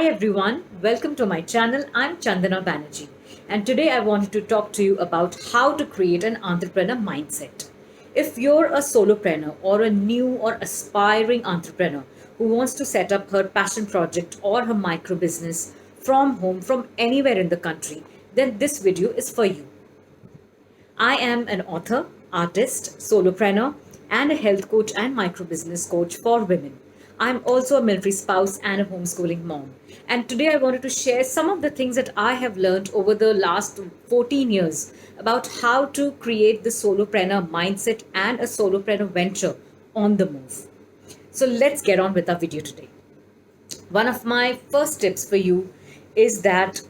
Hi everyone, welcome to my channel. I'm Chandana Banerjee, and today I wanted to talk to you about how to create an entrepreneur mindset. If you're a solopreneur or a new or aspiring entrepreneur who wants to set up her passion project or her micro business from home, from anywhere in the country, then this video is for you. I am an author, artist, solopreneur, and a health coach and micro business coach for women. I'm also a military spouse and a homeschooling mom. And today I wanted to share some of the things that I have learned over the last 14 years about how to create the solopreneur mindset and a solopreneur venture on the move. So let's get on with our video today. One of my first tips for you is that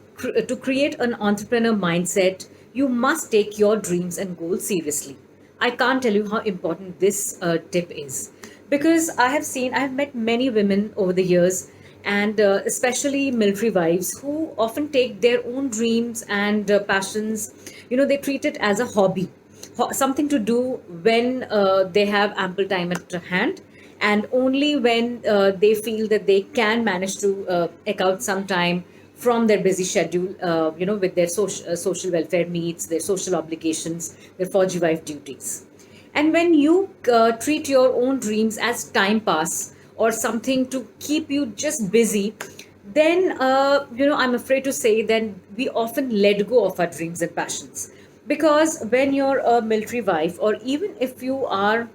to create an entrepreneur mindset, you must take your dreams and goals seriously. I can't tell you how important this tip is because I have met many women over the years, and especially military wives who often take their own dreams and passions, they treat it as a hobby, something to do when they have ample time at hand, and only when they feel that they can manage to eke out some time from their busy schedule, with their social welfare needs, their social obligations, their fauji wife duties. And when you treat your own dreams as time pass or something to keep you just busy, then I'm afraid to say then we often let go of our dreams and passions. Because when you're a military wife, or even if you are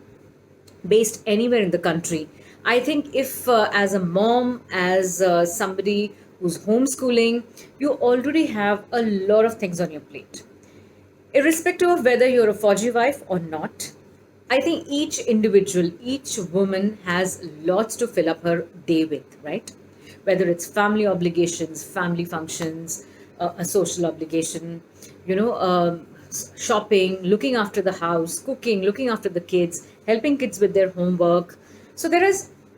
based anywhere in the country, I think if as a mom, as somebody who's homeschooling, you already have a lot of things on your plate. Irrespective of whether you're a Fauji wife or not, I think each individual, each woman has lots to fill up her day with, right? Whether it's family obligations, family functions, a social obligation, shopping, looking after the house, cooking, looking after the kids, helping kids with their homework. So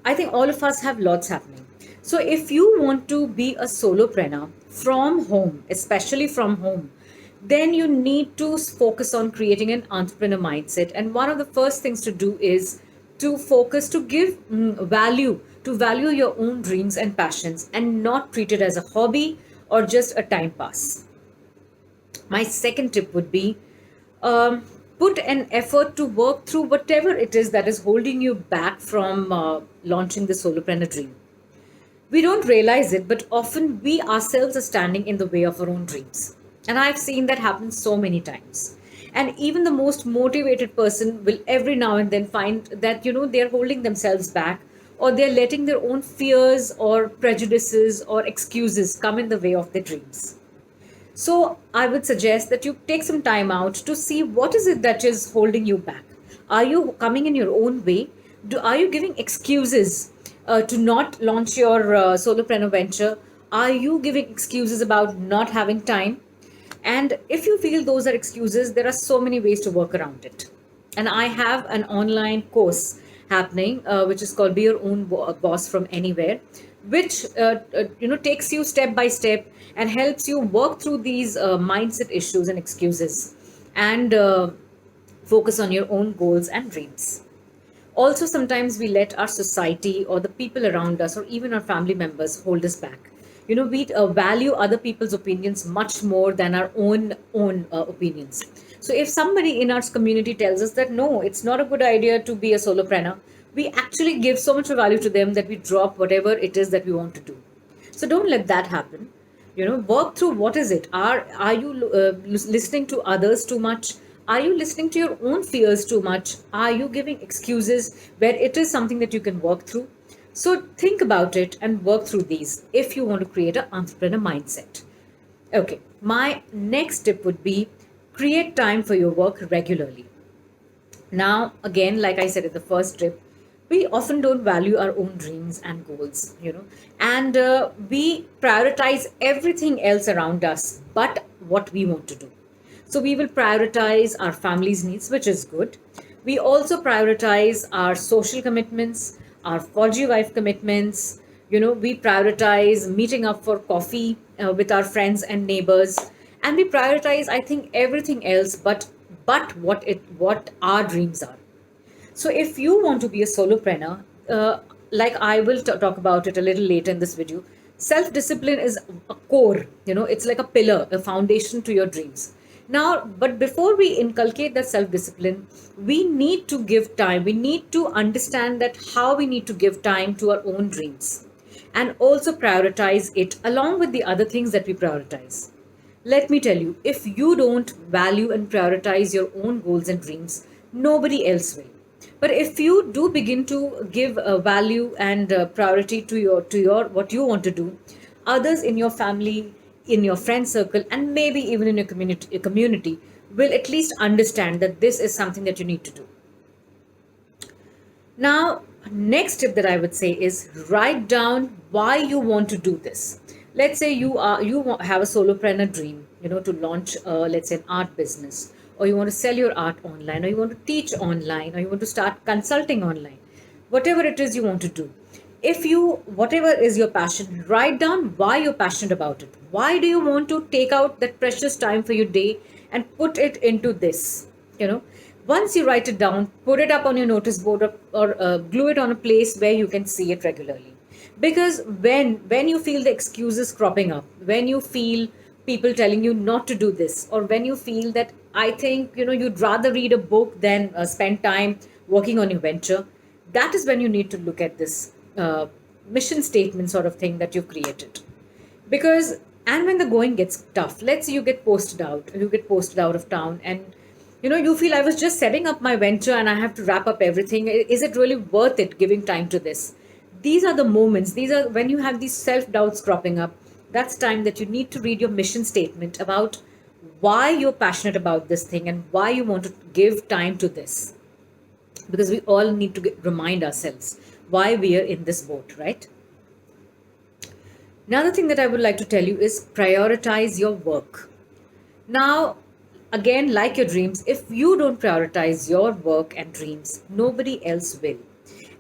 I think all of us have lots happening. So if you want to be a solopreneur from home, especially from home, then you need to focus on creating an entrepreneur mindset. And one of the first things to do is to focus, to give value, to value your own dreams and passions and not treat it as a hobby or just a time pass. My second tip would be put an effort to work through whatever it is that is holding you back from launching the solopreneur dream. We don't realize it, but often we ourselves are standing in the way of our own dreams. And I've seen that happen so many times. And even the most motivated person will every now and then find that, they're holding themselves back, or they're letting their own fears or prejudices or excuses come in the way of their dreams. So I would suggest that you take some time out to see what is it that is holding you back. Are you coming in your own way? Are you giving excuses to not launch your solopreneur venture? Are you giving excuses about not having time? And if you feel those are excuses, there are so many ways to work around it. And I have an online course happening, which is called Be Your Own Boss from Anywhere, which takes you step by step and helps you work through these mindset issues and excuses, and focus on your own goals and dreams. Also, sometimes we let our society or the people around us or even our family members hold us back. We value other people's opinions much more than our own opinions. So if somebody in our community tells us that no, it's not a good idea to be a solopreneur, we actually give so much value to them that we drop whatever it is that we want to do. So don't let that happen. Work through what is it. Are you listening to others too much? Are you listening to your own fears too much? Are you giving excuses where it is something that you can work through? So think about it and work through these if you want to create an entrepreneur mindset. Okay, my next tip would be create time for your work regularly. Now, again, like I said in the first tip, we often don't value our own dreams and goals, and we prioritize everything else around us but what we want to do. So we will prioritize our family's needs, which is good. We also prioritize our social commitments, our Fauji wife commitments. We prioritize meeting up for coffee with our friends and neighbors, and we prioritize, I think, everything else but what our dreams are. So if you want to be a solopreneur, like I will talk about it a little later in this video, Self discipline is a core, it's like a pillar, a foundation to your dreams. Now, but before we inculcate that self discipline, we need to give time. We need to understand that how we need to give time to our own dreams and also prioritize it along with the other things that we prioritize. Let me tell you, if you don't value and prioritize your own goals and dreams, nobody else will. But if you do begin to give value and priority to your what you want to do, others in your family, in your friend circle, and maybe even in your community will at least understand that this is something that you need to do. Now, next tip that I would say is write down why you want to do this. Let's say have a solopreneur dream, to launch, let's say, an art business, or you want to sell your art online, or you want to teach online, or you want to start consulting online. Whatever it is you want to do, if you whatever is your passion, write down why you're passionate about it. Why do you want to take out that precious time for your day and put it into this? You know, once you write it down, put it up on your notice board, or glue it on a place where you can see it regularly. Because when you feel the excuses cropping up, when you feel people telling you not to do this, or when you feel that I think you'd rather read a book than spend time working on your venture, that is when you need to look at this mission statement sort of thing that you've created. Because, and when the going gets tough, let's say you get posted out of town, and you feel, I was just setting up my venture and I have to wrap up everything. Is it really worth it giving time to this? These are the moments, these are when you have these self doubts cropping up. That's time that you need to read your mission statement about why you're passionate about this thing and why you want to give time to this. Because we all need to remind ourselves why we are in this boat, right? Another thing that I would like to tell you is prioritize your work. Now, again, like your dreams, if you don't prioritize your work and dreams, nobody else will.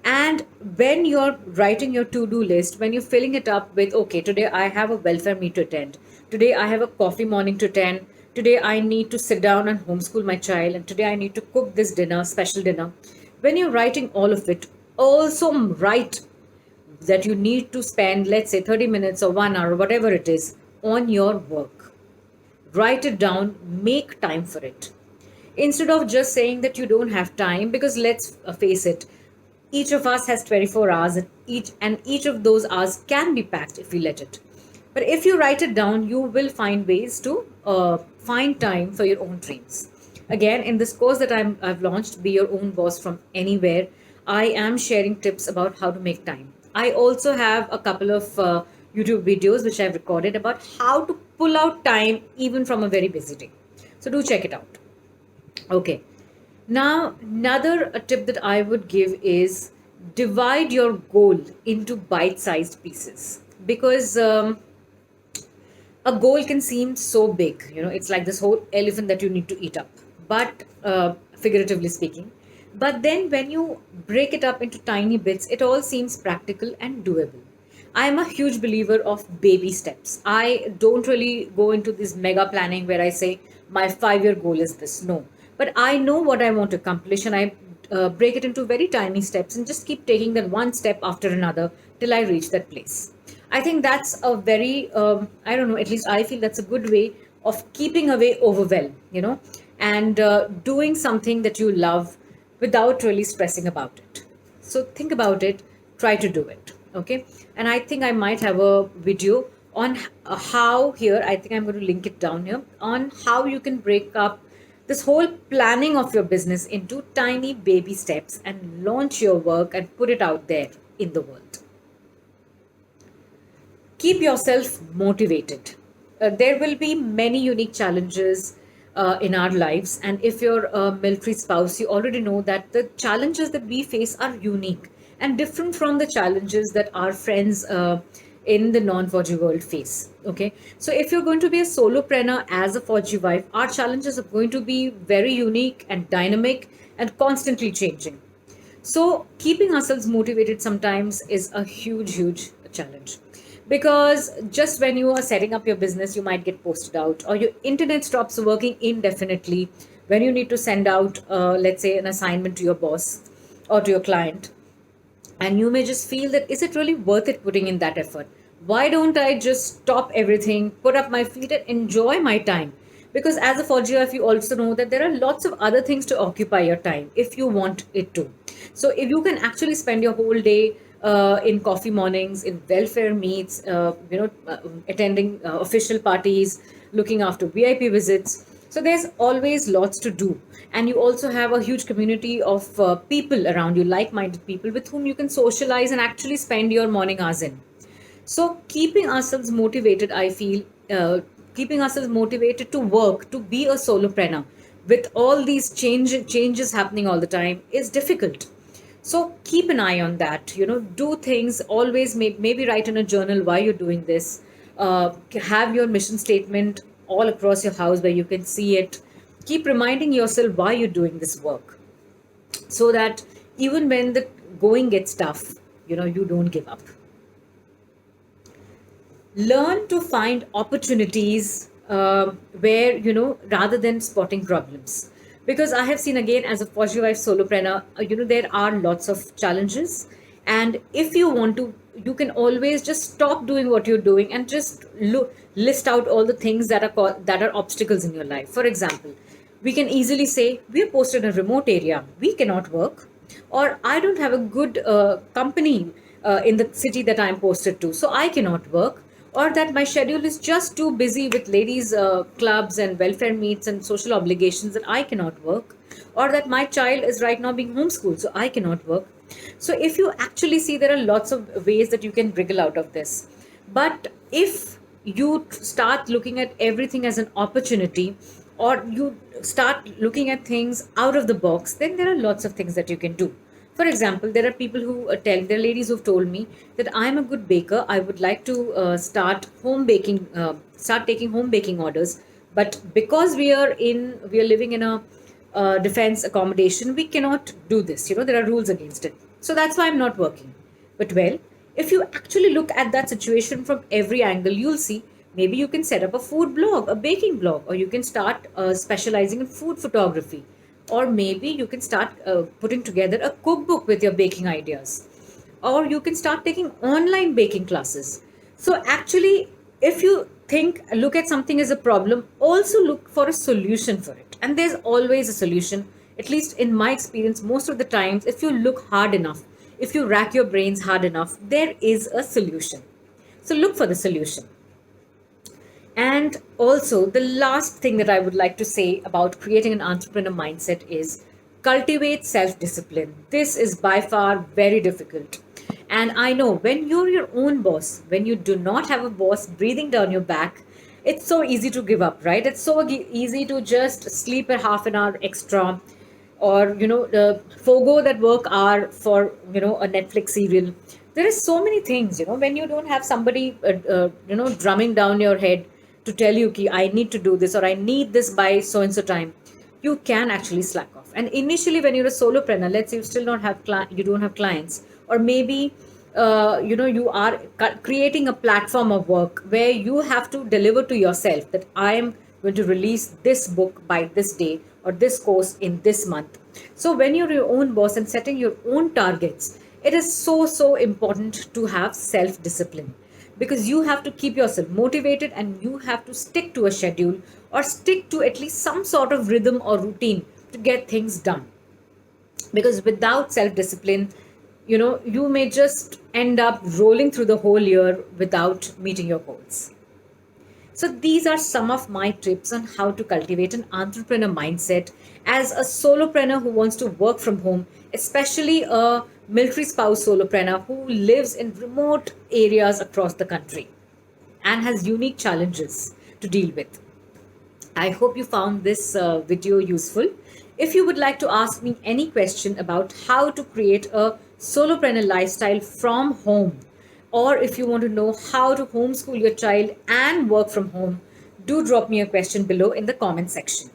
And when you're writing your to do list, when you're filling it up with, okay, today I have a welfare meet to attend, today I have a coffee morning to attend, today I need to sit down and homeschool my child, and today I need to cook this dinner, special dinner. When you're writing all of it, also write that you need to spend, let's say, 30 minutes or 1 hour, whatever it is, on your work. Write it down, make time for it. Instead of just saying that you don't have time, because let's face it, each of us has 24 hours, and each of those hours can be packed if we let it. But if you write it down, you will find ways to find time for your own dreams. Again, in this course that I've launched, Be Your Own Boss from Anywhere, I am sharing tips about how to make time. I also have a couple of YouTube videos which I've recorded about how to pull out time even from a very busy day. So do check it out. Okay. Now, another tip that I would give is divide your goal into bite sized pieces. Because a goal can seem so big, it's like this whole elephant that you need to eat up, but figuratively speaking. But then when you break it up into tiny bits, it all seems practical and doable. I am a huge believer of baby steps. I don't really go into this mega planning where I say my 5 year goal is this. No. But I know what I want to accomplish, and I break it into very tiny steps and just keep taking that one step after another till I reach that place. I think that's a very, I don't know, at least I feel that's a good way of keeping away overwhelm, and doing something that you love without really stressing about it. So think about it, try to do it. Okay. And I think I might have a video on how, here, I think I'm going to link it down here, on how you can break up this whole planning of your business into tiny baby steps and launch your work and put it out there in the world. Keep yourself motivated. There will be many unique challenges in our lives. And if you're a military spouse, you already know that the challenges that we face are unique and different from the challenges that our friends in the non-Fauji world face. Okay. So if you're going to be a solopreneur as a Fauji wife, our challenges are going to be very unique and dynamic and constantly changing. So keeping ourselves motivated sometimes is a huge, huge challenge. Because just when you are setting up your business, you might get posted out, or your internet stops working indefinitely when you need to send out, let's say, an assignment to your boss or to your client. And you may just feel that, is it really worth it putting in that effort? Why don't I just stop everything, put up my feet, and enjoy my time? Because as a fauji wife, you also know that there are lots of other things to occupy your time if you want it to. So if you can actually spend your whole day in coffee mornings, in welfare meets, attending official parties, looking after VIP visits. So there's always lots to do. And you also have a huge community of people around you, like-minded people with whom you can socialize and actually spend your morning hours in. So keeping ourselves motivated, I feel, keeping ourselves motivated to work, to be a solopreneur, with all these changes happening all the time is difficult. So keep an eye on that. Do things always. Maybe write in a journal why you're doing this. Have your mission statement all across your house where you can see it. Keep reminding yourself why you're doing this work, so that even when the going gets tough, you don't give up. Learn to find opportunities where, rather than spotting problems, because I have seen, again, as a positive wife solopreneur, there are lots of challenges. And if you want to, you can always just stop doing what you're doing and just list out all the things that are obstacles in your life. For example, we can easily say we are posted in a remote area, we cannot work, or I don't have a good company in the city that I'm posted to, so I cannot work, or that my schedule is just too busy with ladies' clubs and welfare meets and social obligations that I cannot work, or that my child is right now being homeschooled, so I cannot work. So, if you actually see, there are lots of ways that you can wriggle out of this. But if you start looking at everything as an opportunity, or you start looking at things out of the box, then there are lots of things that you can do. For example, there are people who there are ladies who've told me that I'm a good baker. I would like to start taking home baking orders. But because we are living in a defense accommodation, we cannot do this. There are rules against it. So that's why I'm not working. But well, if you actually look at that situation from every angle, you'll see maybe you can set up a food blog, a baking blog, or you can start specializing in food photography, or maybe you can start putting together a cookbook with your baking ideas, or you can start taking online baking classes. So actually, if you look at something as a problem, also look for a solution for it. And there's always a solution. At least in my experience, most of the times, if you look hard enough, if you rack your brains hard enough, there is a solution. So look for the solution. And also, the last thing that I would like to say about creating an entrepreneur mindset is cultivate self discipline. This is by far very difficult. And I know when you're your own boss, when you do not have a boss breathing down your back, it's so easy to give up, right? It's so easy to just sleep a half an hour extra, or forgo that work hour for a Netflix serial. There is so many things, when you don't have somebody drumming down your head to tell you ki I need to do this, or I need this by so and so time. You can actually slack off. And initially, when you're a solopreneur, let's say you still don't have you don't have clients, or maybe you are creating a platform of work where you have to deliver to yourself that I am going to release this book by this day, or this course in this month. So when you're your own boss and setting your own targets, it is so important to have self discipline, because you have to keep yourself motivated and you have to stick to a schedule, or stick to at least some sort of rhythm or routine to get things done. Because without self discipline, you may just end up rolling through the whole year without meeting your goals. So these are some of my tips on how to cultivate an entrepreneur mindset as a solopreneur who wants to work from home, especially a military spouse solopreneur who lives in remote areas across the country and has unique challenges to deal with. I hope you found this video useful. If you would like to ask me any question about how to create a solopreneur lifestyle from home, or if you want to know how to homeschool your child and work from home, do drop me a question below in the comment section.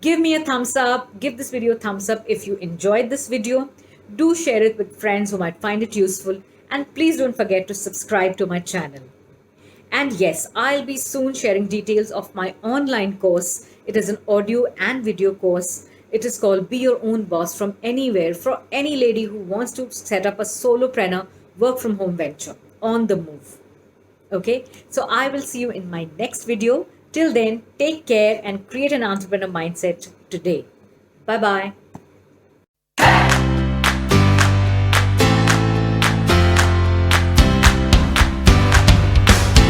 Give me a thumbs up, give this video a thumbs up if you enjoyed this video. Do share it with friends who might find it useful, and please don't forget to subscribe to my channel. And yes, I'll be soon sharing details of my online course. It is an audio and video course. It is called Be Your Own Boss from Anywhere, for any lady who wants to set up a solopreneur work from home venture on the move. Okay, so I will see you in my next video. Till then, take care and create an entrepreneur mindset today. Bye bye.